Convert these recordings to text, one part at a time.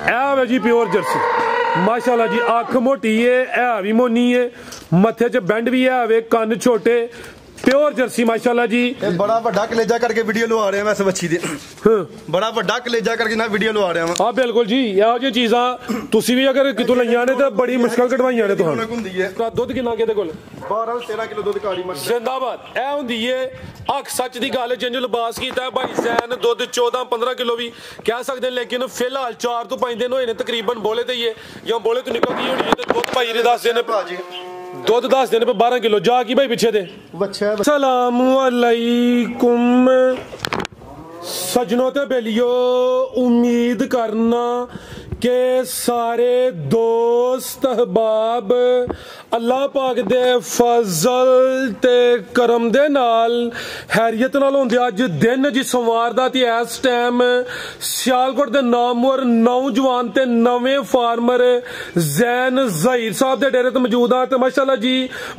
है जी pure Jersey माशाल्लाह जी। अख मोटी है भी मोनी है, मथे च बैंड भी है वे, कन्न छोटे, प्योर जर्सी माशाल्लाह जी। बड़ा वड्डा कलेजा करके वीडियो लवा रहे हैं वैसे बच्ची दी। बड़ा वड्डा कलेजा करके ना वीडियो लवा रहे हैं। हाँ बिल्कुल जी, ਇਹੋ ਜਿਹੀ ਚੀਜ਼ਾਂ ਤੁਸੀਂ ਵੀ ਅਗਰ ਕਿਤੋਂ ਲਈਆਂ ਨੇ ਤਾਂ ਬੜੀ ਮੁਸ਼ਕਲ ਕਢਵਾਈਆਂ ਨੇ ਤੁਹਾਨੂੰ। ਦੁੱਧ ਕਿੰਨਾ ਕਿਤੇ ਕੋਲ? 12-13 ਕਿਲੋ ਦੁੱਧ ਕਾੜੀ ਮੱਝ ਜ਼ਿੰਦਾਬਾਦ। ਇਹ ਹੁੰਦੀ ਏ ਅੱਖ ਸੱਚ ਦੀ ਗੱਲ, ਜਿੰਜ ਲਿਬਾਸ ਕੀਤਾ ਭਾਈ ਜ਼ੈਨ। ਦੁੱਧ 14-15 ਕਿਲੋ ਵੀ ਕਹਿ ਸਕਦੇ, ਲੇਕਿਨ ਫਿਲਹਾਲ 4 ਤੋਂ 5 ਦਿਨ ਹੋਏ ਨੇ ਤਕਰੀਬਨ ਬੋਲੇ ਤੇ ਹੀ ਹੈ, ਜਾਂ ਬੋਲੇ ਤੋਂ ਨਿਕਲ ਗਈ ਹੋਣੀ ਹੈ ਤੇ ਦੁੱਧ ਭਾਈ ਨੇ ਦੱਸਦੇ ਨੇ ਭਾਜੀ ਦੁੱਧ 10 ਦਿਨ पे 12 किलो। जा की भाई पीछे दे। सलाम अलैकुम सजनों ते बेलियो, उम्मीद करना के सारे दोस्त अहबाब अल्लाह पाक दे फजल ते करम दे नाल हैरियत नाल होंदे। अज दिन जी सोमवार दा ते इस टाइम सियालकोट दे नामवर नौजवान ते नवें फार्मर जैन ज़हीर साहब दे डेरे ते मौजूद आ। ते माशाल्लाह जी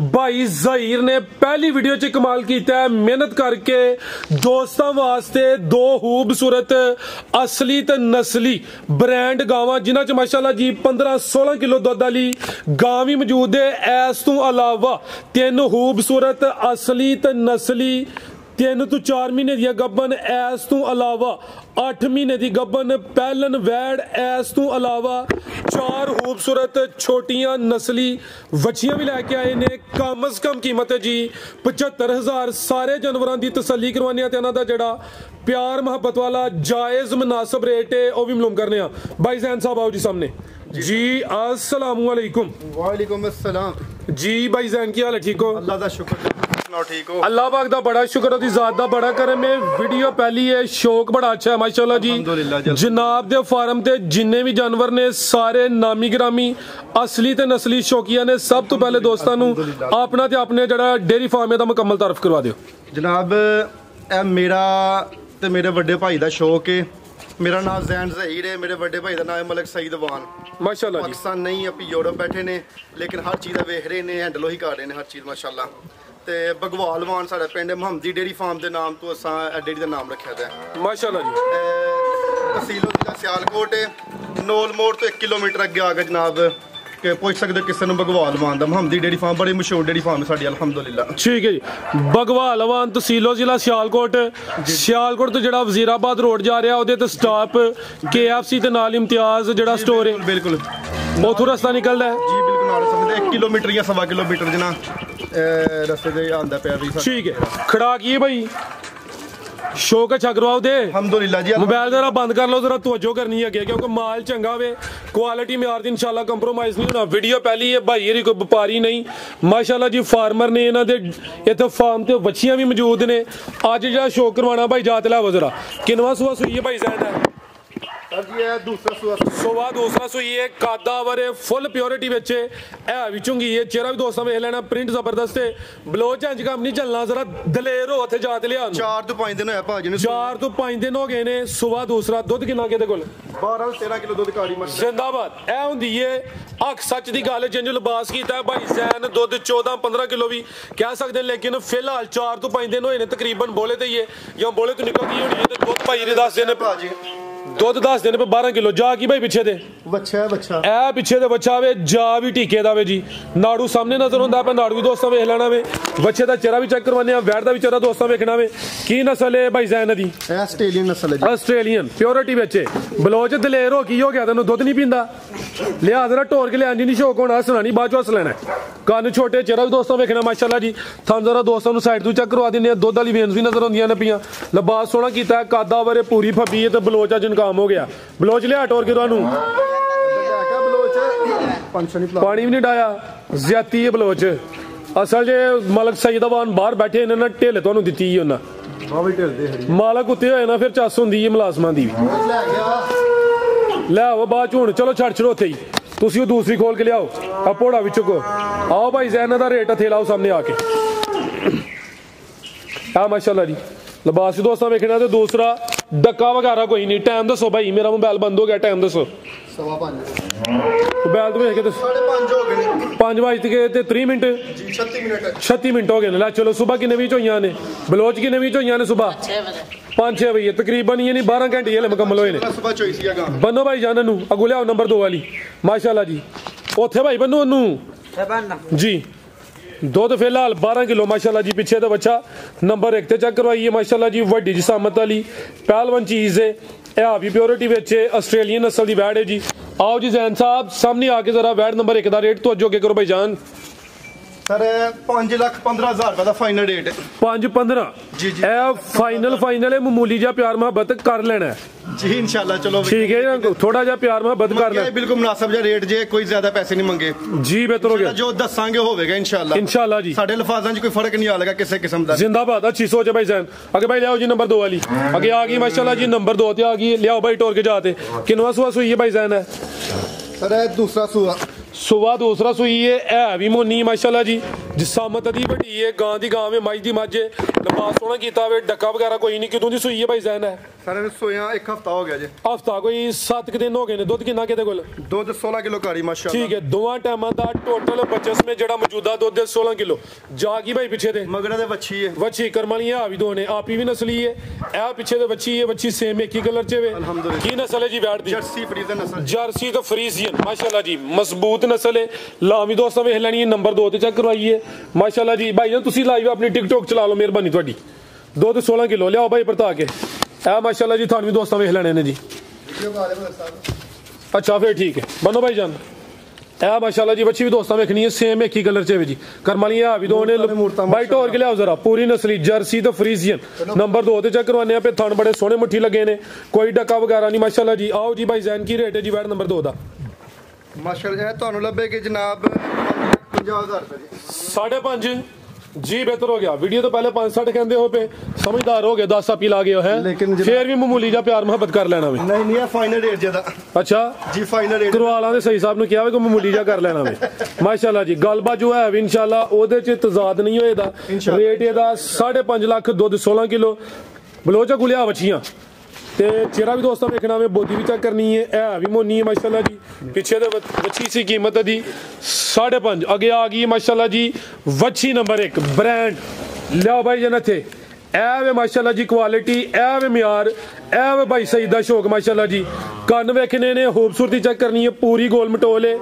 भाई ज़हीर ने पहली वीडियो च कमाल कीता है, मेहनत करके दोस्तां वास्ते 2 खूबसूरत असली ते नस्ली ब्रांड गावां, जिन्हां च माशाल्लाह जी 15-16 किलो दुध वाली गां भी मौजूद है। इस तो अलावा 3 खूबसूरत असली ते नस्ली 3 ਤੋਂ 4 महीने दी गब्बन, इस तो अलावा 8 महीने दी गब्बन पैलन वैड़, इस तो अलावा 4 खूबसूरत छोटियां नस्ली वछियां भी लैके आए ने। कम अज कम कीमत है जी 75,000। सारे जानवरों की तसल्ली करवाने ते इन्हां दा जेड़ा प्यार मुहब्बत वाला जायज़ मुनासिब रेट है वह भी मालूम करने। भाई ज़ैन साहब आओ जी सामने जी। अस्सलाम वालेकुम। वालेकुम अस्सलाम जी। भाई ज़ैन की हाल है? ठीक हो? अल्लाह दा शुक्र। ठीक हो? अल्लाह पाक दा बड़ा शुक्र, ओदी ज़ात दा बड़ा करम है। वीडियो पहली है, शौक बड़ा अच्छा है माशाल्लाह जी। जनाब दे फार्म ते जिन्ने भी जानवर ने सारे नामी गिरामी असली ते नस्ली शौकिया ने। सब तो पहले दोस्तां नू अपना ते अपने जड़ा डेयरी फार्म दा मुकम्मल तारफ करवा दियो। जनाब मेरा ते मेरे बड़े भाई दा शौक है। मेरा नाम जैन ज़हीर है, मेरे बड़े भाई का नाम है मलिक सईद वान। माशाल्लाह जी। पाकिस्तान नहीं अभी यूरोप बैठे ने, लेकिन हर चीज़ वेख रहे ने, हैंडल ही कर रहे हैं हर चीज़ माशाल्लाह। ते बगवाल वान साढ़े पिंड महमदी डेयरी फार्म के नाम तो असा डेयरी का नाम रखा है माशाल्लाह जी। तहसील जिला सियालकोट है, नोल मोड़ तो 1 किलोमीटर अगे आ गए जनाब के पुछ सकते किसी ने बगवाल वान दा। महमदी डेयरी फार्म बड़ी मशहूर डेयरी फार्म है साड़ी अल्हम्दुलिल्लाह। ठीक है जी। बगवाल वान तहसीलो जिला सियालकोट, सियालकोट तो जड़ा वजीराबाद रोड जा रहा है स्टॉप KFC ते नाल इम्तियाज जड़ा स्टोर है, बिल्कुल उथों रास्ता निकलदा है जी। बिल्कुल 1 किलोमीटर या 1.25 किलोमीटर जना रास्ते से आंदा पे भी। ठीक है। खड़ा की भाई शौक अच्छा करवाओ दे अल्हम्दुलिल्लाह जी। मोबाइल जरा बंद कर लो, जरा तवज्जो करनी है क्योंकि माल चंगा वे, क्वालिटी म्यार दी इंशाल्लाह कंप्रोमाइज नहीं होना। वीडियो पहली है, भाई कोई व्यापारी नहीं माशाल्लाह जी। फार्मर ने इन्हां दे इत्थे फार्म ते वछियां भी मौजूद ने। अज जेह्ड़ा शौक करवाना भाई जात लैवो जरा। किनवा सुआ सुई है भाई ज़ैन है? दूसरा सुई है, कादावर है, फुल प्योरिटी बच्चे है भी चुंगी है। चेहरा भी दोस्तों वेख लेना, प्रिंट जबरदस्त है। ब्लोच इंज कम नहीं चलना, जरा दलेर हो थे जात लिया। 4 ਤੋਂ 5 दिन होया भाजी ने। 4 ਤੋਂ 5 दिन हो गए ने। सुबह दूसरा दुध किन्ना किहदे कोल? 12-13 किलो दुध काड़ी मੱਝ। जिंदाबाद। ਇਹ ਹੁੰਦੀ ਏ ਅੱਖ ਸੱਚ ਦੀ ਗੱਲ, ਜਿੰਜ ਲਿਬਾਸ ਕੀਤਾ ਭਾਈ ज़ैन। दुध 14-15 किलो भी कह सकते, लेकिन फिलहाल 4 ਤੋਂ 5 दिन होए ने तकरीबन बोले ते ही है, या बोले तो निकल गई होनी है ते दुध भाई ने दसदे ने भाजी दुध 10 दिन पे 12 किलो। जा की भाई पीछे दे। बच्चा ए पीछे दे बच्चा वे, जा भी टीके दा वे जी। नाड़ू सामने नजर होंदा पे, नाड़ू भी दोस्तों वेख लेना वे। बच्चे दा चेहरा भी चेक करवाने आ, वैट दा भी चेहरा दोस्तों वेखना वे। की नस्ल है भाई ज़ैन दी? ऑस्ट्रेलियन नस्ल है जी। ऑस्ट्रेलियन प्योरिटी बच्चे। बलोच दलेर हो की हो गया तेन दुध नहीं पींदा, लिया जरा टोर के लिया नहीं शौक होना, हसना नहीं बाद चो हस लेना। कन्न छोटे, चेहरा भी दोस्तों वेखना माशाल्लाह जी। थन जरा दोस्तों नू साइड तो चेक करवा दिंदे। दुध वाली वेन्स भी नजर आउंदियां ने पियां। लिबास सोहना कीता है, कादावर पूरी फब्बी है ते बलोच अज इनकाम हो गया। बलोच लिया टोर के तुहानू पानी भी नहीं डाया, ज्यादती है बलोच। असल जे मलिक सईद वान बाहर बैठे इन्होंने ढिल तुहानू दित्ती ही उन्हें। मालक उत्ते होए ना फिर चस हुंदी है मुलाजमां दी भी। लै आओ बाद हुण चलो छड़ छड़ो उत्थे ही, तुसीं दूसरी खोल के लियाओ। आ घोड़ा भी चुको। आओ भाई ज़ैन दा रेट थे लाओ सामने आके। आ माशाल्लाह जी लिबास भी दोस्तों वेखना। तो दूसरा डक्का वगैरह कोई नहीं। टाइम दसो भाई, मेरा मोबाइल बंद हो गया, टाइम दसो। 5:15 मोबाइल तो वेख के दसो। 5:30 हो गए। 5 बज के 30 मिनट 36 मिनट 36 मिनट हो गए। लै चलो सुबह किन्ने बजे होइयां ने? बलोच किन्ने बजे होइयां ने सुबह? 5-6 ਵਜੇ ਤਕਰੀਬਨ ਇਹ ਨਹੀਂ 12 ਘੰਟੇ ਹਲੇ ਮੁਕੰਮਲ ਹੋਏ ਨੇ। ਸਵੇਰ ਚੋਈ ਸੀ ਗਾ ਬੰਨੋ ਭਾਈ ਜਾਨ ਨੂੰ ਅਗੂ ਲਿਆਓ ਨੰਬਰ 2 ਵਾਲੀ ਮਾਸ਼ਾਅੱਲਾ ਜੀ ਉੱਥੇ ਭਾਈ ਬੰਨੋ ਉਹਨੂੰ ਜੀ। ਦੁੱਧ ਫਿਲਹਾਲ 12 ਕਿਲੋ ਮਾਸ਼ਾਅੱਲਾ ਜੀ ਪਿੱਛੇ ਦਾ ਬੱਚਾ ਨੰਬਰ 1 ਤੇ ਚੈੱਕ ਕਰਵਾਈਏ ਮਾਸ਼ਾਅੱਲਾ ਜੀ ਵੱਡੀ ਜਿਸਾਮਤ ਵਾਲੀ ਪਹਿਲਵਾਨ ਚੀਜ਼ ਹੈ ਇਹ ਆ ਵੀ ਪਿਓਰਿਟੀ ਵਿੱਚ ਆਸਟ੍ਰੇਲੀਅਨ ਨਸਲ ਦੀ ਵੈੜ ਹੈ ਜੀ। आओ जी जैन साहब सामने आके जरा वैट नंबर 1 का रेट तो अजो के करो भाई जान सर 5,15,000 रुपए का फाइनल रेट 5-15 जी जी फाइनल है मामूली जा प्यार मोहब्बत कर लेना है जी इंशाल्लाह चलो ठीक है ना थोड़ा जा प्यार मोहब्बत कर लेना बिल्कुल मुनासिब जा रेट जे कोई ज्यादा पैसे नहीं मंगे जी बेहतर हो गया जो दसांगे होवेगा इंशाल्लाह जी साडे लफाजां च कोई फर्क नहीं आएगा किसी किस्म दा जिंदाबाद अच्छी सोच है भाई जैन आगे भाई ले आओ जी नंबर 2 वाली आगे आ गई माशाल्लाह जी नंबर 2 ते आ गई ले आओ भाई टोर के जाते किनवा सुआ सुई है भाई जैन है सर दूसरा सुबह दूसरा सुई है भी मोनी माशाल्लाह जी जिसामत दी बड़ी है गां दी गां में मज दी मज लंबा सोना कीता वे डक्का वगैरह कोई नहीं कितों दी सुई है भाई जैन है सर सोया 1 हफ्ता हो गया जी हफ्ता कोई 7 दिन हो गए ने दुध कितना किते कोल दुध 16 किलो कारी माशाल्लाह ठीक है दोवां टाइमां दा टोटल बचस में जेड़ा मौजूदा दुध 16 किलो जागी भाई पीछे ते मगरा दे वच्छी करमाली है भी दो ने आप भी नस्ली है ए पीछे ते वच्छी सेम एक ही कलर च वे अल्हम्दुलिल्लाह की नस्ल है जी बैठ दी जर्सी फ्रीजियन नस्ल जर्सी तो फ्रीजियन माशाल्लाह जी मजबूत नस्ल है लामी दोस्तों वेख लैनी है नंबर 2 ते चेक करवाइए माशाल्लाह जी भाई जान तुसी लाइव अपनी टिकटॉक चला लो मेहरबानी ਤੁਹਾਡੀ दुध 16 किलो लियाओ भाई परता के ए माशाल्लाह जी थानवी दोस्तों वेख लेने ने जी अच्छा फिर ठीक है बनो भाई जान ए माशाल्लाह जी बच्ची भी दोस्तों वेखनी है सेम एक ही कलर च जी करमाली आ भी दो ने भाई टोर के लियाओ जरा पूरी नस्ली जर्सी तो फ्रीजियन नंबर 2 ते चेक करवाने पे थान बड़े सोहने मुट्ठी लगे ने कोई डका वगैरह नहीं माशाल्लाह जी आओ जी भाई जैन की रेट है जी बैठ नंबर 2 दा माशाल्लाह ਤੁਹਾਨੂੰ ਲੱਭੇਗੀ जनाब 50,000 रुपए जी 5.5 जी बेहतर हो गया वीडियो तो पहले 5-7 कहते हो पे समझदार हो गए 10 पी ला गए है लेकिन फिर भी मामूली जा प्यार मोहब्बत कर लेना वे नहीं नहीं फाइनल रेट ज्यादा अच्छा जी फाइनल रेट करवाला दे सही साहब ने किया वे को मामूली जा कर लेना वे माशाल्लाह जी गलबात जो है भी इंशाल्लाह ओदे च तजाद नहीं होएदा रेट एदा 5.5 लाख दुध 16 किलो बलोचा गुलिया बच्चियां ते चेहरा भी दोस्तों देखना में बोदी भी चेक करनी है भी मोनी है माशाल्लाह जी पीछे तो वच्छी सी कीमत दी 5.5 आगे आ गई माशाल्लाह जी वच्छी नंबर 1 ब्रांड लिया भाई जन थे वे माशाल्लाह जी क्वालिटी वे म्यार वे भाई सईदा शौक माशाल्लाह जी कन्न वेखने ने खूबसूरती चेक करनी है पूरी गोल मटोल है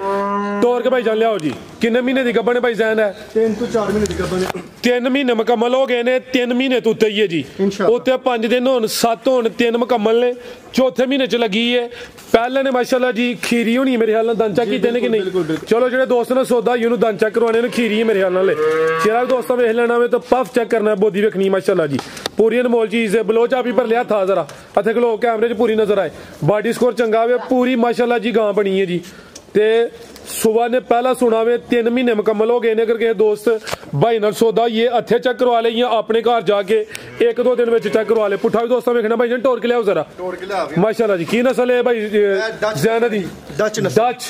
तोड़ के भाई जान लियाओ जी किन्ने महीने दी गब्बन है भाई जैन है 3 to 4 महीने दी गब्बन है 3 महीने मुकम्मल हो गए ने 3 महीने तो उत्ते ही है जी उत्ते 5 दिन होन 7 होन 3 मुकम्मल ने चौथे महीने च लगी है पहले ने माशाल्लाह जी खीरी होनी है मेरे ख्याल नाल दंचा कीते ने कि नहीं चलो जेडे दोस्त ने सौदा ही उन्होंने दंचा करवाने ने खीरी है मेरे ख्याल नाल चेहरा भी दोस्तों वेख लेना वे तो पफ चेक करना है बोदी वेखनी माशाल्लाह जी पूरी अनमोल चीज है बलोचा भी पर लिया था जरा हथे खलो कैमरे च पूरी नजर आए बॉडी स्कोर चंगा वे पूरी माशाल्लाह जी गां बनी है जी ते सुबह ने पहला सुना वे 3 महीने मुकम्मल हो गए ने अगर किसी दोस्त भाई नाल सौदा ये हथे चेक करवा ले या अपने घर जाके 1-2 दिन में चेक करवा ले पुठा भी दोस्तों वेखना भाई जन टोर के लियाओ जरा माशाल्लाह जी की नस्ल है भाई जैन दी डच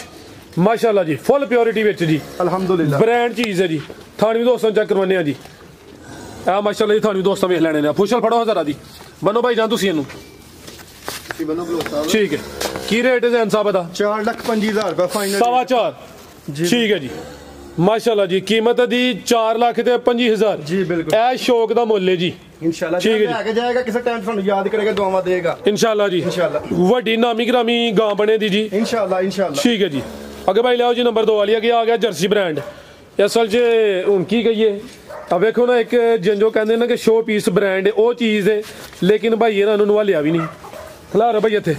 माशाल्लाह जी फुल प्योरिटी विच जी अल्हम्दुलिल्लाह ब्रांड चीज है जी थान भी दोस्तों चेक करवाने जी आ माशाल्लाह जी थान भी दोस्तों वेख लेने ने फुशल फड़ो जरा दी बनो भाई जान तुसी इनू ठीक है की रेट है जैन साहब दा 4,25,000 रुपए फाइनल 4.25 ठीक है जी माशाल्लाह जी कीमत दी 4,25,000 जी बिल्कुल ए शौक दा मुੱਲ है जी इंशाल्लाह ठीक है आगे जाएगा किसी टाइम ਸਾਨੂੰ याद करेगा दुआवां देगा इंशाल्लाह जी इंशाल्लाह ਵੱਡੀ ਨਾਮੀ ਗ੍ਰਾਮੀ ਗਾਂ ਬਣੇ ਦੀ ਜੀ इंशाल्लाह ठीक है जी आगे भाई लियाओ जी नंबर 2 वाली आगे आ गया जर्सी ब्रांड असल च हुन की कहिए अब देखो ना एक जिंजो कहंदे ना कि शो पीस ब्रांड है ओ चीज है लेकिन भाई इन्हां ਨੂੰ ਨਵਾਲਿਆ ਵੀ नहीं खिलारो भाई इत्थे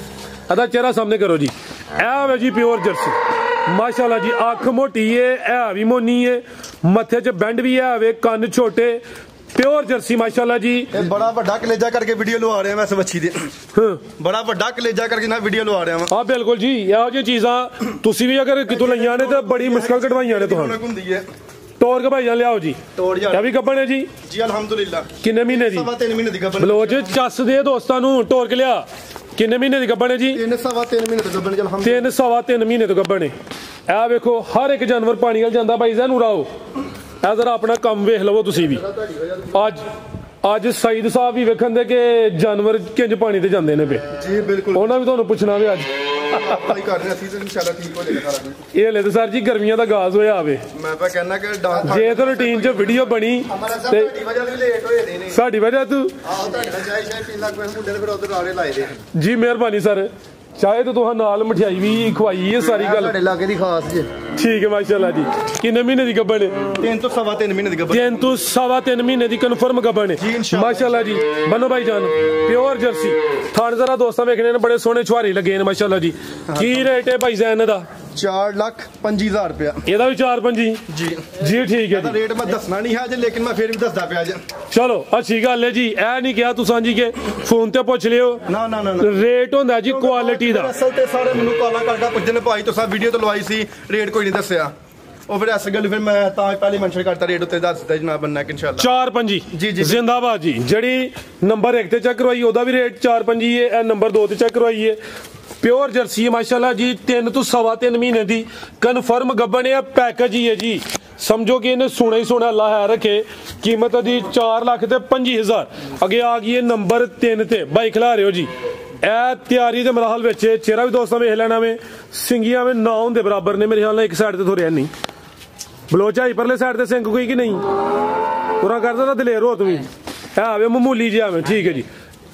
अदा चेहरा सामने करो जी ए जी प्योर जर्सी माशाल्लाह जी अख मोटी है भी मोनी है मथे च बैंड भी है वे कन छोटे प्योर जर्सी माशाल्लाह जी बड़ा बड़ा कलेजा करके वीडियो लवा रहे हैं मैं बच्ची दी बड़ा बड़ा कलेजा करके ना वीडियो लवा रहे हैं हां बिल्कुल जी ਇਹੋ ਜਿਹੀ ਚੀਜ਼ਾਂ ਤੁਸੀਂ ਵੀ ਅਗਰ ਕਿਤੋਂ ਲਈਆਂ ਨੇ ਤੇ ਬੜੀ ਮੁਸ਼ਕਲ ਕਢਵਾਈਆਂ ਨੇ ਤੁਹਾਨੂੰ ਹੁੰਦੀ ਹੈ टोर के भाई जान लियाओ जी टोर यार भी गब्बन है जी जी अल्हम्दुलिल्लाह किन्ने महीने दी 3 महीने दी गब्बन बलोच चस दे दोस्तां नु टोर के लिया किन्ने महीने दी गब्बन है जी 3 महीने तो गब्बन जी अल्हम्दुलिल्लाह 3 महीने तो गब्बन है ए देखो हर एक जानवर पानी वाल जांदा भाई जैन उड़ाओ ए जरा अपना काम वेख लवो तुसी भी ਅੱਜ ਸਈਦ ਸਾਹਿਬ ਵੀ ਵੇਖਣ ਦੇ ਕਿ ਜਾਨਵਰ ਕਿੰਜ ਪਾਣੀ ਤੇ ਜਾਂਦੇ ਨੇ ਪਏ ਜੀ ਬਿਲਕੁਲ ਉਹਨਾਂ ਵੀ ਤੁਹਾਨੂੰ ਪੁੱਛਣਾ ਵੀ ਅੱਜ ਭਾਈ ਕਰ ਰਹੇ ਅਸੀਂ ਤੇ ਇਨਸ਼ਾਅੱਲਾ ਠੀਕ ਹੋ ਜਾਏਗਾ ਸਾਰਾ ਕੁਝ। ਇਹ ਲੈ ਤੇ ਸਰ ਜੀ ਗਰਮੀਆਂ ਦਾ ਗਾਜ਼ ਹੋਇਆ ਆਵੇ ਮੈਂ ਤਾਂ ਕਹਿੰਦਾ ਕਿ ਜੇ ਤਾਂ ਰੂਟੀਨ 'ਚ ਵੀਡੀਓ ਬਣੀ ਤੇ ਤੁਹਾਡੀ ਵਜ੍ਹਾ ਵੀ ਲੇਟ ਹੋਏ ਦੇ ਨੇ। ਸਾਡੀ ਵਜ੍ਹਾ ਤੂੰ ਆਹੋ ਤੁਹਾਡੇ ਨਾਲ ਚਾਹ ਪੀਣ ਲੱਗ ਪਏ ਮੁੰਡੇ ਨੇ ਫਿਰ ਉਧਰ ਆਲੇ ਲਾਏ ਦੇ। ਜੀ ਮਿਹਰਬਾਨੀ ਸਰ ਚਾਹੇ ਤਾਂ ਤੁਹਾਂ ਨਾਲ ਮਠਿਆਈ ਵੀ ਖਵਾਈ ਹੈ ਸਾਰੀ ਗੱਲ ਤੁਹਾਡੇ ਲਾਗੇ ਦੀ ਖਾਸ ਜੀ। ਠੀਕ ਹੈ ਮਾਸ਼ਾਅੱਲਾ ਜੀ। ਕਿੰਨੇ ਮਹੀਨੇ ਦੀ ਗੱਭਣ ਹੈ? 3 ਤੋਂ 3.5 ਮਹੀਨੇ ਦੀ ਗੱਭਣ। 3 ਤੋਂ 3.5 ਮਹੀਨੇ ਦੀ ਕਨਫਰਮ ਗੱਭਣ ਹੈ ਮਾਸ਼ਾਅੱਲਾ ਜੀ। ਬੰਨੋ ਭਾਈ ਜਾਨ ਪਿਓਰ ਜਰਸੀ ਥਾਣ ਜ਼ਰਾ ਦੋਸਤਾਂ ਵੇਖਣੇ ਨੇ ਬੜੇ ਸੋਹਣੇ ਛੁਹਾਰੇ ਲੱਗੇ ਨੇ ਮਾਸ਼ਾਅੱਲਾ ਜੀ। ਕੀ ਰੇਟ ਹੈ ਭਾਈ ਜ਼ੈਨ ਦਾ? 4,25,000 ਰੁਪਇਆ। ਇਹਦਾ ਵੀ 4-5 ਜੀ ਜੀ ਠੀਕ ਹੈ ਜੀ। ਰੇਟ ਮੈਂ ਦੱਸਣਾ ਨਹੀਂ ਹੈ ਜੇ ਲੇਕਿਨ ਮੈਂ ਫਿਰ ਵੀ ਦੱਸਦਾ ਪਿਆ ਜੀ। ਚਲੋ ਅੱਛੀ ਗੱਲ ਹੈ ਜੀ। ਇਹ ਨਹੀਂ ਕਿਹਾ ਤੁਸੀਂ ਜੀ ਕਿ ਫੋਨ ਤੇ ਪੁੱਛ ਲਿਓ ਨਾ ਨਾ ਨਾ ਰੇਟ ਹੁੰਦਾ ਜੀ ਕੁਆਲਿਟੀ ਦਾ। ਅਸਲ ਤੇ ਸਾਰੇ ਮੈਨੂੰ ਕਾਲਾਂ ਕਰਦਾ ਪੁੱਛਦੇ ਨੇ ਭਾਈ ਤੁਸੀਂ ਵੀਡੀਓ ਤੋਂ ਲਵਾਈ ਸੀ ਰੇਟ ਕੋਈ ਨਹੀਂ ਦੱਸਿਆ ਉਹ ਫਿਰ ਇਸ ਗੱਲ ਫਿਰ ਮੈਂ ਤਾਂ ਪਹਿਲੇ ਮੈਂਸ਼ਨ ਕਰਤਾ ਰੇਟ ਉੱਤੇ ਦੱਸ ਦਿੱਤਾ ਜਨਾਬ ਬੰਨਾ ਕਿ ਇਨਸ਼ਾਅੱਲਾ 4-5 ਜੀ ਜੀ ਜ਼ਿੰਦਾਬਾਦ ਜੀ। ਜਿਹੜੀ ਨੰਬਰ 1 ਤੇ ਚੈੱਕ ਕਰਵਾਈ ਉਹਦਾ ਵੀ ਰੇਟ 4-5 ਹੀ ਹੈ। ਇਹ ਨੰਬਰ 2 ਤੇ ਚੈੱਕ ਕਰਵਾਈ ਹੈ ਪਿਓਰ ਜਰਸੀ ਹੈ ਮਾਸ਼ਾਅੱਲਾ ਜੀ। 3 ਤੋਂ 3.5 ਮਹੀਨੇ ਦੀ ਕਨਫਰਮ ਗੱਭਣ ਹੈ। ਪੈਕੇਜ ਹੀ ਹੈ ਜੀ ਸਮਝੋ ਕਿ ਇਹਨੇ ਸੋਨਾ ਹੀ ਸੋਨਾ ਅੱਲਾ ਹੈ ਰੱਖੇ। ਕੀਮਤ ਦੀ 4,25,000 ਅੱਗੇ ਆ ਗਈ ਹੈ ਨੰਬਰ 3 ਤੇ ਬਾਈ ਖਿਲਾ ਰਹੇ ਹੋ ਜੀ। ਇਹ ਤਿਆਰੀ ਦੇ ਮਰਾਹਲ ਵਿੱਚ ਚਿਹਰਾ ਵੀ ਦੋਸਤਾਂ ਵੇਖ ਲੈਣਾ ਵੇ ਸਿੰਗੀਆਂ ਵੇ ਨਾ ਹੁੰਦੇ ਬਰਾਬਰ ਨੇ ਮੇਰੇ ਖਿਆਲ ਨਾਲ। ਇੱਕ ਸਾਈਡ ਤੇ ਥੋੜ੍ਹੇ ਨਹੀਂ ਬਲੋਚਾਈ ਪਰਲੇ ਸਾਈਡ ਤੇ ਸਿੰਗ ਕੋਈ ਕਿ ਨਹੀਂ ਪੂਰਾ ਕਰਦਾ ਤਾਂ ਦਲੇਰ ਹੋ ਤੂੰ ਹੈ ਆਵੇ ਮਾਮੂਲੀ ਜਿਹਾ ਆਵੇ। ਠੀਕ ਹੈ ਜੀ।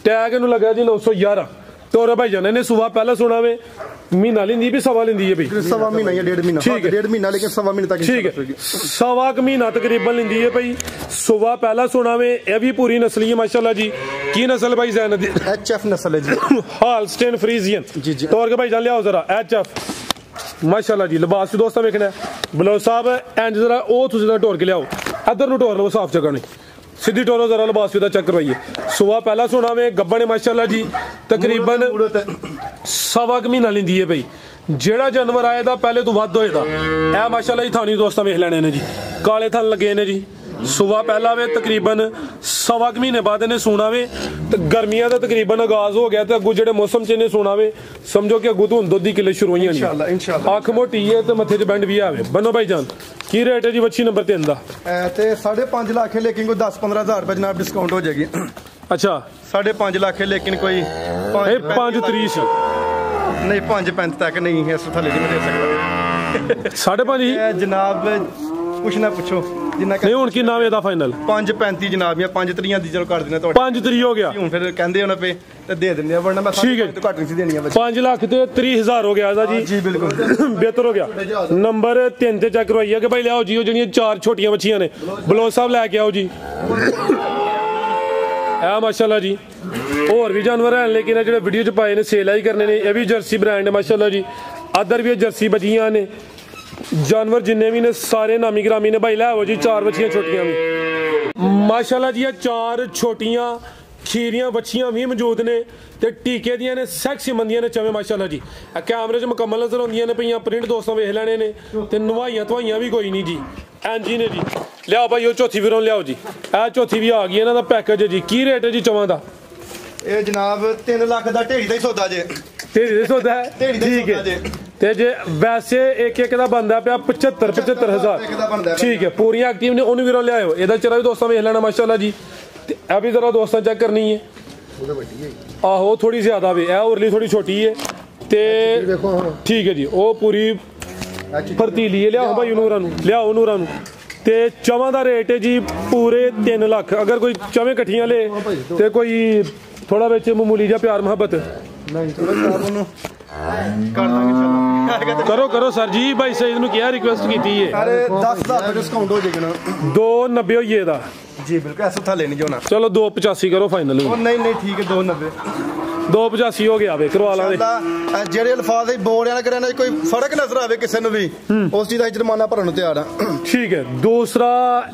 ਟੈਗ ਇਹਨੂੰ ਲੱਗਾ ਜੀ 911 ਤੋਰੇ ਭਾਈ ਜਾਨ ਨੇ ਸੁਬਾ ਪਹਿਲਾਂ ਸੁਣਾ ਵੇ ਮਹੀਨਾ ਲੈਂਦੀ ਵੀ ਸਵਾ ਲੈਂਦੀ ਹੈ ਭਾਈ। ਸਵਾ ਮਹੀਨਾ ਜਾਂ 1.5 ਮਹੀਨਾ। ਠੀਕ ਹੈ 1.5 ਮਹੀਨਾ ਲੇਕਿਨ ਸਵਾ ਮਹੀਨੇ ਤੱਕ ਠੀਕ ਹੈ। ਸਵਾ ਕੁ ਮਹੀਨਾ ਤਕਰੀਬਨ ਲੈਂਦੀ ਹੈ ਭਾਈ। ਸੁਬਾ ਪਹਿਲਾਂ ਸੁਣਾ ਵੇ ਇਹ ਵੀ ਪੂਰੀ ਨਸਲੀ ਹੈ ਮਾਸ਼ਾਅੱਲਾ ਜੀ। ਕੀ ਨਸਲ ਭਾਈ ਜ਼ੈਨ ਦੀ? HF ਨਸਲ ਹੈ ਜੀ। ਹਾਲਸਟੇਨ ਫਰੀਜ਼ੀਅਨ ਜੀ ਜੀ ਤੋਰ ਕੇ ਭਾਈ ਜਾਨ ਲਿਆਓ ਜ਼ਰਾ HF ਮਾਸ਼ਾਅੱਲਾ ਜੀ। ਲਿਬਾਸ ਵੀ ਦੋਸਤਾਂ ਵੇਖਣਾ ਬਲੋ ਸਾਹਿਬ ਇੰਜ ਜ਼ਰਾ ਉਹ ਤੁਸੀਂ ਜ਼ਰਾ ਟੋਰ ਕੇ ਲਿਆਓ ਇੱਧਰ ਨੂੰ ਟੋਰ ਲਓ ਸਾਫ ਜਗ੍ਹਾ ਨਹੀਂ ਸਿੱਧੀ ਟੋਰੋ ਜ਼ਰਾ ਲਿਬਾਸ ਦਾ ਚੈੱਕ ਕਰਵਾਈਏ। ਸੁਬਾ ਪਹਿਲਾਂ ਸੁਣਾ ਵੇ ਗੱਭਣ ਹੈ ਮਾਸ਼ਾਅੱਲਾ ਜੀ। ਤਕਰੀਬਨ ਸਵਾ ਕੁ ਮਹੀਨਾ ਲੈਂਦੀ ਹੈ ਭਾਈ। ਜਿਹੜਾ ਜਾਨਵਰ ਆਏ ਦਾ ਪਹਿਲੇ ਤੋਂ ਵੱਧ ਹੋਏਦਾ ਇਹ ਮਾਸ਼ਾਅੱਲਾ ਜੀ ਥਾਣੀ ਦੋਸਤਾਂ ਵੇਖ ਲੈਣੇ ਨੇ ਜੀ। ਕਾਲੇ ਥਣ ਲੱਗੇ ਨੇ ਜੀ। ਸੁਬਾ ਪਹਿਲਾ ਵੇ ਤਕਰੀਬਨ ਸਵਾ ਕੁ ਮਹੀਨੇ ਬਾਅਦ ਇਹਨੇ ਸੋਣਾ ਵੇ ਤੇ ਗਰਮੀਆਂ ਦਾ ਤਕਰੀਬਨ ਆਗਾਜ਼ ਹੋ ਗਿਆ ਤੇ ਅੱਗੋਂ ਜਿਹੜੇ ਮੌਸਮ 'ਚ ਇਹਨੇ ਸੋਣਾ ਵੇ ਸਮਝੋ ਕਿ ਅੱਗੋਂ ਤੋਂ ਦੁੱਧ ਦੀ ਕਿਲੇ ਸ਼ੁਰੂ ਹੋਈਆਂ ਇਨਸ਼ਾਅੱਲਾ ਇਨਸ਼ਾਅੱਲਾ। ਅੱਖ ਮੋਟੀ ਹੈ ਤੇ ਮੱਥੇ 'ਚ ਬੈਂਡ ਵੀ ਆਵੇ। ਬੰਨੋ ਭਾਈ ਜਾਨ ਕੀ ਰੇਟ ਹੈ ਜੀ ਵੱਛੀ ਨੰਬਰ 3 ਦਾ? ਤੇ 5.5 ਲੱਖ ਹੈ ਲੇਕਿਨ ਕੋਈ 10-15,000 ਰੁਪਏ ਜਨਾਬ ਡਿਸਕਾਊਂਟ ਹੋ ਜਾਏਗੀ। ਅੱਛਾ 5.5 ਲੱਖ ਹੈ ਲੇਕਿਨ ਕੋਈ 5-30 ਨਹੀਂ 5-35 ਤੱਕ ਨਹੀਂ ਇਸ ਥੱਲੇ ਨਹੀਂ ਮੈਂ ਦੇ ਸਕਦਾ। 5.5 ਹੀ ਜਨਾਬ ਕੁਛ ਨਾ ਪੁੱਛੋ ਜਿੰਨਾ ਨਹੀਂ ਹੁਣ ਕੀ ਨਾਮ ਇਹਦਾ ਫਾਈਨਲ? 5.35 ਜਨਾਬ ਜਾਂ 5.30 ਦੀ ਚਲੋ ਕਰ ਦਿੰਦੇ ਤੁਹਾਡੇ 5-3 ਹੋ ਗਿਆ। ਹੁਣ ਫਿਰ ਕਹਿੰਦੇ ਉਹਨਾਂ ਪੇ ਤੇ ਦੇ ਦਿੰਦੇ ਆ ਵਰਨਾ ਮੈਂ ਠੀਕ ਹੈ। ਘੱਟ ਨਹੀਂ ਸੀ ਦੇਣੀਆਂ 5 ਲੱਖ ਤੇ 30,000 ਹੋ ਗਿਆ ਇਹਦਾ ਜੀ। ਜੀ ਬਿਲਕੁਲ ਬਿਹਤਰ ਹੋ ਗਿਆ। ਨੰਬਰ 3 ਤੇ ਚੈੱਕ ਕਰਵਾਈਆ ਕਿ ਭਾਈ ਲਿਆਓ ਜੀ ਉਹ ਜਿਹੜੀਆਂ 4 ਛੋਟੀਆਂ ਬੱਚੀਆਂ ਨੇ ਬਲੋ ਸਾਹਿਬ ਲੈ ਕੇ ਆਓ ਜੀ। ਇਹ ਮਾਸ਼ਾਅੱਲਾ ਜੀ ਹੋਰ ਵੀ ਜਾਨਵਰ ਹਨ ਲੇਕਿਨ ਜਿਹੜੇ ਵੀਡੀਓ 'ਚ ਪਾਏ ਨੇ ਸੇਲ ਹੀ ਕਰਨੇ ਨੇ। ਇਹ ਵੀ ਜਰਸੀ ਬ੍ਰਾਂਡ ਹੈ ਮਾਸ਼ਾਅੱਲਾ ਜੀ। ਅਦਰ ਵੀ ਜਰਸੀ ਬੱਚੀਆਂ ਨੇ जानवर जिन्ने भी ने सारे नामी ग्रामी ने भाई लै जी 4 बच्चियां छोटियां भी माशाल्लाह जी 4 छोटियां खीरियां बच्चियां भी मौजूद ने ते टीके दियां ने सैक्सी मंदियां ने चवे माशाल्लाह जी। कैमरे च मुकम्मल नजर आउंदियां ने पईयां प्रिंट दोस्तों वेख लैने ने ते नवाइयां धवाइयां भी कोई नहीं जी। एनजी ने जी लियाओ भाई वो चौथी फिरों लियाओ जी। ए चौथी भी आ गई इन्हां दा पैकेज है जी। की रेट है जी चवां दा? ਇਹ ਜਨਾਬ 3 ਲੱਖ ਦਾ ਢੇੜੀ ਦਾ ਹੀ ਸੌਦਾ ਜੇ। ਢੇੜੀ ਦਾ ਸੌਦਾ ਹੈ ਠੀਕ ਹੈ ਤੇ ਜੇ ਵੈਸੇ ਇੱਕ ਇੱਕ ਦਾ ਬੰਦਾ ਪਿਆ 75,000 ਠੀਕ ਹੈ ਪੂਰੀਆਂ ਐਕਟਿਵ ਨੇ ਉਹਨੂੰ ਵੀਰੋਂ ਲਿਆਇਓ। ਇਹਦਾ ਚਿਹਰਾ ਵੀ ਦੋਸਤਾਂ ਵੇਖ ਲੈਣਾ ਮਾਸ਼ਾਅੱਲਾ ਜੀ। ਤੇ ਇਹ ਵੀ ਜ਼ਰਾ ਦੋਸਤਾਂ ਚੈੱਕ ਕਰਨੀ ਹੈ। ਆਹੋ ਥੋੜੀ ਜ਼ਿਆਦਾ ਵੇ ਇਹ ਉਰਲੀ ਥੋੜੀ ਛੋਟੀ ਹੈ ਤੇ ਠੀਕ ਹੈ ਜੀ ਉਹ ਪੂਰੀ ਫਰਤੀਲੀ ਹੈ। ਲਿਆਓ ਭਾਈ ਨੂਰਾਂ ਨੂੰ ਲਿਆਓ ਨੂਰਾਂ ਨੂੰ ਤੇ ਚਵਾਂ ਦਾ ਰੇਟ ਹੈ ਜੀ ਪੂਰੇ 3 ਲੱਖ। ਅਗਰ ਕੋਈ ਚਵੇਂ ਇਕੱਠੀਆਂ ਲੇ ਤੇ ਕੋਈ ਥੋੜਾ ਵਿੱਚ ਮਾਮੂਲੀ ਜਿਹਾ ਪਿਆਰ ਮੁਹੱਬਤ ਕਰੋ ਕਰੋ ਸਰ ਜੀ। ਭਾਈ ਸਈਦ ਨੂੰ ਕਿਹਾ ਰਿਕੁਐਸਟ ਕੀਤੀ ਹੈ। ਅਰੇ 10,000 ਡਿਸਕਾਊਂਟ ਹੋ ਜਾਏਗਾ ਨਾ 290 ਹੋਈਏ ਇਹਦਾ ਜੀ ਬਿਲਕੁਲ ਐਸਾ ਥੱਲੇ ਨਹੀਂ ਜਾਣਾ। ਚਲੋ 285 ਕਰੋ ਫਾਈਨਲ। ਉਹ ਨਹੀਂ ਨਹੀਂ ਠੀਕ ਹੈ 290 285 ਹੋ ਗਿਆ ਵੇ ਕਰਵਾ ਲਾਂਗੇ। ਜਿਹੜੇ ਅਲਫਾਜ਼ ਹੀ ਬੋਲ ਰਿਆ ਕਰਿਆ ਕੋਈ ਫਰਕ ਨਜ਼ਰ ਆਵੇ ਕਿਸੇ ਨੂੰ ਵੀ ਉਸ ਚੀਜ਼ ਦਾ ਜੁਰਮਾਨਾ ਭਰਨ ਨੂੰ ਤਿਆਰ ਆ। ਠੀਕ ਹੈ। ਦੂਸਰਾ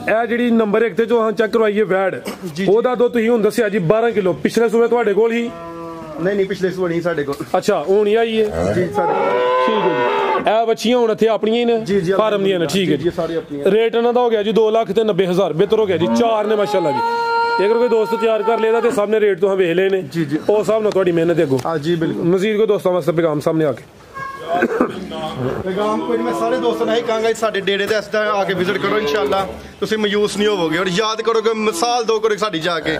ਇਹ ਜਿਹੜੀ ਨੰਬਰ 1 ਤੇ ਜੋ ਹਾਂ ਚੈੱਕ ਕਰਵਾਈਏ ਵੈਡ ਉਹਦਾ ਦੋ ਤੁਸੀਂ ਹੁਣ ਦੱਸਿਆ ਜੀ 12 ਕਿਲੋ ਪਿਛਲੇ ਸੂਬੇ ਤੁਹਾਡੇ ਕੋਲ ਹੀ ਨਹੀਂ ਪਿਛਲੇ ਸੂਬੇ ਨਹੀਂ ਸਾਡੇ ਕੋਲ। ਅੱਛਾ ਹੁਣ ਹੀ ਆਈ ਹੈ ਜੀ ਸਾਡੇ ਠੀਕ ਹੈ ਜੀ। ਇਹ ਬੱਚੀਆਂ ਹੁਣ ਇੱਥੇ ਆਪਣੀਆਂ ਹੀ ਨੇ ਫਾਰਮ ਦੀਆਂ ਨੇ ਠੀਕ ਹੈ ਜੀ। ਰੇਟ ਇਹਨਾਂ ਦਾ ਹੋ ਗਿਆ ਜੀ 2,90,000 ਬਿਹਤਰ ਹੋ ਗਿਆ ਜੀ। 4 ਨੇ ਮਾਸ਼ਾਅੱਲਾ ਜੀ। ਅਗਰ ਕੋਈ ਦੋਸਤ ਤਿਆਰ ਕਰ ਲੇਦਾ ਤੇ ਸਾਹਮਣੇ ਰੇਟ ਤੋਂ ਵੇਖ ਲਏ ਨੇ ਉਹ ਹਿਸਾਬ ਨਾਲ ਤੁਹਾਡੀ ਮਿਹਨਤ ਅੱਗੋਂ। ਜੀ ਬਿਲਕੁਲ। ਮਜ਼ੀਦ ਕੋਈ ਦੋਸਤਾਂ ਵਾਸਤੇ ਪੈਗਾਮ ਸਾਹਮਣੇ ਆ ਕੇ ਪੈਗਾਮ ਕੋਈ ਮੈਂ ਸਾਰੇ ਦੋਸਤਾਂ ਨੂੰ ਇਹੀ ਕਹਾਂਗਾ ਸਾਡੇ ਡੇਰੇ ਤੇ ਅਸਦਾ ਆ ਕੇ ਵਿਜ਼ਿਟ ਕਰੋ ਇਨਸ਼ਾਅੱਲਾ ਤੁਸੀਂ ਮਾਯੂਸ ਨਹੀਂ ਹੋਵੋਗੇ ਔਰ ਯਾਦ ਕਰੋਗੇ ਮਿਸਾਲ ਦੋ ਕਰੋਗੇ ਸਾਡੀ ਜਾ ਕੇ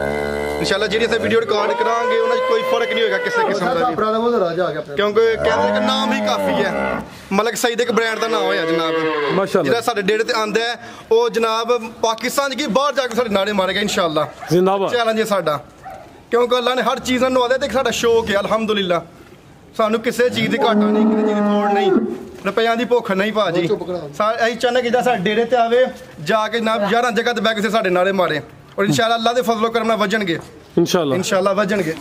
ਇਨਸ਼ਾਅੱਲਾ ਜਿਹੜੀ ਅਸੀਂ ਵੀਡੀਓ ਰਿਕਾਰਡ ਕਰਾਂਗੇ ਉਹਨਾਂ 'ਚ ਕੋਈ ਫਰਕ ਨਹੀਂ ਹੋਏਗਾ ਕਿਸੇ ਕਿਸਮ ਦਾ ਕਿਉਂਕਿ ਕਹਿੰਦੇ ਕਿ ਨਾਮ ਹੀ ਕਾਫੀ ਹੈ ਮਲਕ ਸਈਦ ਇੱਕ ਬ੍ਰਾਂਡ ਦਾ ਨਾਮ ਹੋਇਆ ਜਨਾਬ ਮਾਸ਼ਾਅੱਲਾ ਜਿਹੜਾ ਸਾਡੇ ਡੇਰੇ ਤੇ ਆਂਦਾ ਹੈ ਉਹ ਜਨਾਬ ਪਾਕਿਸਤਾਨ 'ਚ ਕੀ ਬਾਹਰ ਜਾ ਕੇ ਸਾਡੇ ਨਾਰੇ ਮਾਰੇਗਾ ਇਨਸ਼ਾਅੱਲਾ ਜ਼ਿੰਦਾਬਾਦ ਚੈਲੰਜ ਹੈ ਸਾਡਾ ਕਿਉਂਕਿ ਅੱਲਾ ਨੇ ਹਰ ਚੀਜ਼ ਨੂੰ ਨਵਾਜ਼ਿਆ ਤੇ ਸਾਡਾ ਸ਼ੌਕ ਹੈ ਅਲਹਮਦੁਲਿਲਾ ਸਾਨੂੰ ਕਿਸੇ ਚੀਜ਼ ਦੀ ਘਾਟਾ ਨਹੀਂ ਕਿਸੇ ਚੀਜ਼ ਦੀ ਥੋੜ ਨਹੀਂ ਰੁਪਈਆਂ ਦੀ ਭੁੱਖ ਨਹੀਂ ਭਾਜੀ ਅਸੀਂ ਚਾਹੁੰਦੇ ਕਿ ਸਾਡੇ ਡੇਰੇ ਤੇ ਆਵੇ ਜਾ ਕੇ ਨਾ 11 ਜਗ੍ਹਾ ਤੇ ਬਹਿ ਕੇ ਸਾਡੇ ਨਾਰੇ ਮਾਰੇ ਔਰ ਇਨਸ਼ਾਅੱਲਾ ਅੱਲਾ ਦੇ ਫਜ਼ਲ ਕਰਮ ਨਾਲ ਵਜਣਗੇ ਇਨਸ਼ਾਅੱਲਾ ਵਜਣਗੇ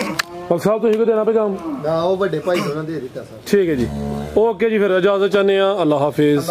ਪਰ ਸਾਹਿਬ ਤੁਸੀਂ ਕੋ ਦੇਣਾ ਪੈਗਾਮ ਉਹ ਵੱਡੇ ਭਾਈ ਉਹਨਾਂ ਦੇ ਦਿੱਤਾ ਸਰ ਠੀਕ ਹੈ ਜੀ ਓਕੇ ਜੀ ਫਿਰ ਇਜਾਜ਼ਤ ਚਾਹੁੰਦੇ ਆ ਅੱਲਾ ਹਾਫਿਜ਼